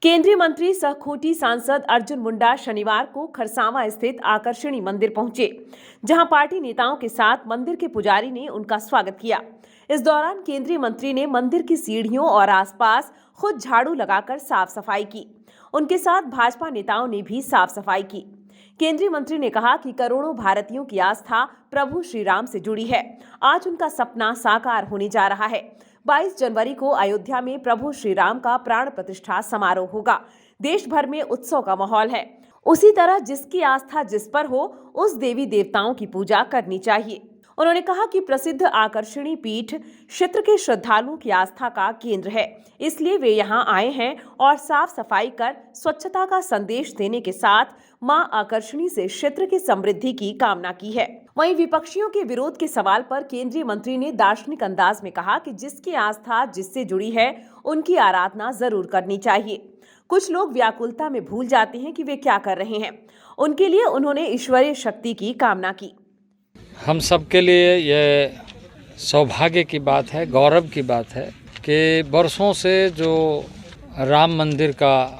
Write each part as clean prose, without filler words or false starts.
केंद्रीय मंत्री सह खूंटी सांसद अर्जुन मुंडा शनिवार को खरसावां स्थित आकर्षणी मंदिर पहुंचे, जहां पार्टी नेताओं के साथ मंदिर के पुजारी ने उनका स्वागत किया। इस दौरान केंद्रीय मंत्री ने मंदिर की सीढ़ियों और आसपास खुद झाड़ू लगाकर साफ सफाई की। उनके साथ भाजपा नेताओं ने भी साफ सफाई की। केंद्रीय मंत्री ने कहा कि करोड़ों भारतीयों की आस्था प्रभु श्री राम से जुड़ी है। आज उनका सपना साकार होने जा रहा है। 22 जनवरी को अयोध्या में प्रभु श्री राम का प्राण प्रतिष्ठा समारोह होगा। देश भर में उत्सव का माहौल है। उसी तरह जिसकी आस्था जिस पर हो, उस देवी देवताओं की पूजा करनी चाहिए। उन्होंने कहा कि प्रसिद्ध आकर्षणी पीठ क्षेत्र के श्रद्धालुओं की आस्था का केंद्र है, इसलिए वे यहां आए हैं और साफ सफाई कर स्वच्छता का संदेश देने के साथ मां आकर्षणी से क्षेत्र की समृद्धि की कामना की है। वहीं विपक्षियों के विरोध के सवाल पर केंद्रीय मंत्री ने दार्शनिक अंदाज में कहा कि जिसकी आस्था जिससे जुड़ी है, उनकी आराधना जरूर करनी चाहिए। कुछ लोग व्याकुलता में भूल जाते हैं कि वे क्या कर रहे हैं। उनके लिए उन्होंने ईश्वरीय शक्ति की कामना की। हम सब के लिए यह सौभाग्य की बात है, गौरव की बात है कि बरसों से जो राम मंदिर का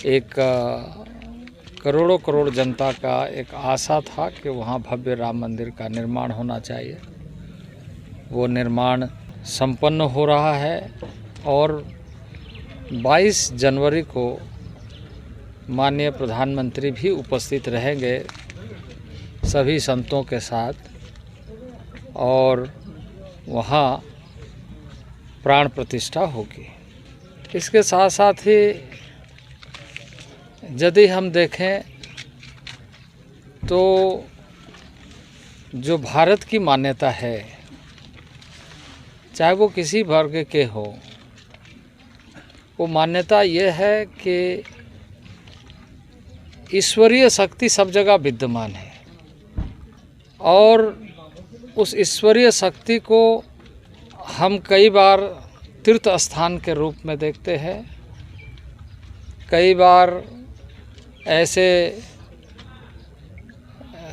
एक करोड़ों करोड़ जनता का एक आशा था कि वहाँ भव्य राम मंदिर का निर्माण होना चाहिए, वो निर्माण संपन्न हो रहा है। और 22 जनवरी को माननीय प्रधानमंत्री भी उपस्थित रहेंगे सभी संतों के साथ, और वहाँ प्राण प्रतिष्ठा होगी। इसके साथ साथ ही यदि हम देखें तो जो भारत की मान्यता है, चाहे वो किसी वर्ग के हो, वो मान्यता ये है कि ईश्वरीय शक्ति सब जगह विद्यमान है और उस ईश्वरीय शक्ति को हम कई बार तीर्थ स्थान के रूप में देखते हैं, कई बार ऐसे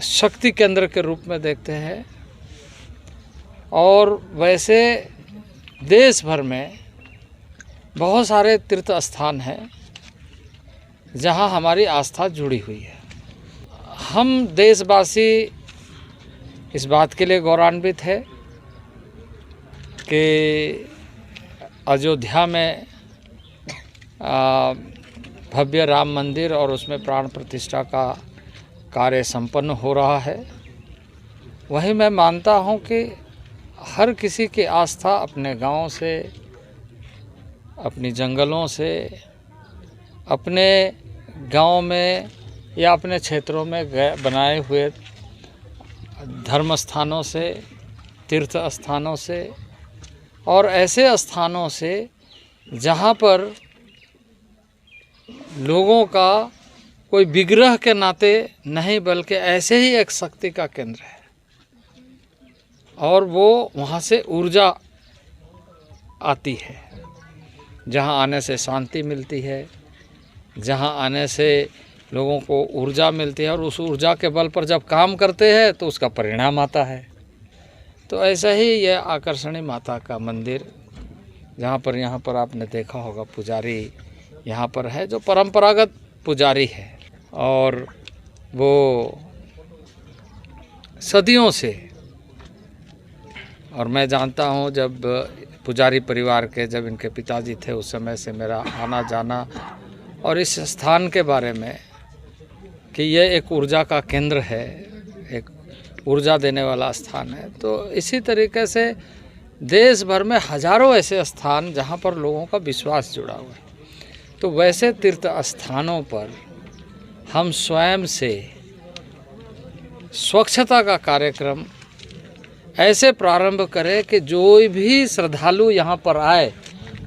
शक्ति केंद्र के रूप में देखते हैं, और वैसे देश भर में बहुत सारे तीर्थ स्थान हैं जहां हमारी आस्था जुड़ी हुई है। हम देशवासी इस बात के लिए गौरवान्वित है कि अयोध्या में भव्य राम मंदिर और उसमें प्राण प्रतिष्ठा का कार्य संपन्न हो रहा है। वहीं मैं मानता हूं कि हर किसी की आस्था अपने गांव से, अपनी जंगलों से, अपने गांव में या अपने क्षेत्रों में बनाए हुए धर्म स्थानों से, तीर्थ स्थानों से और ऐसे स्थानों से जहाँ पर लोगों का कोई विग्रह के नाते नहीं, बल्कि ऐसे ही एक शक्ति का केंद्र है, और वो वहाँ से ऊर्जा आती है, जहाँ आने से शांति मिलती है, जहाँ आने से लोगों को ऊर्जा मिलती है, और उस ऊर्जा के बल पर जब काम करते हैं तो उसका परिणाम आता है। तो ऐसा ही यह आकर्षणी माता का मंदिर, यहाँ पर आपने देखा होगा पुजारी यहाँ पर है, जो परंपरागत पुजारी है, और वो सदियों से, और मैं जानता हूँ जब पुजारी परिवार के, जब इनके पिताजी थे उस समय से मेरा आना जाना, और इस स्थान के बारे में कि यह एक ऊर्जा का केंद्र है, एक ऊर्जा देने वाला स्थान है। तो इसी तरीके से देश भर में हजारों ऐसे स्थान जहाँ पर लोगों का विश्वास जुड़ा हुआ है। तो वैसे तीर्थ स्थानों पर हम स्वयं से स्वच्छता का कार्यक्रम ऐसे प्रारंभ करें कि जो भी श्रद्धालु यहाँ पर आए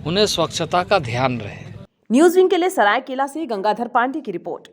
उन्हें स्वच्छता का ध्यान रहे। न्यूज़ विंग के लिए सरायकेला से गंगाधर पांडे की रिपोर्ट।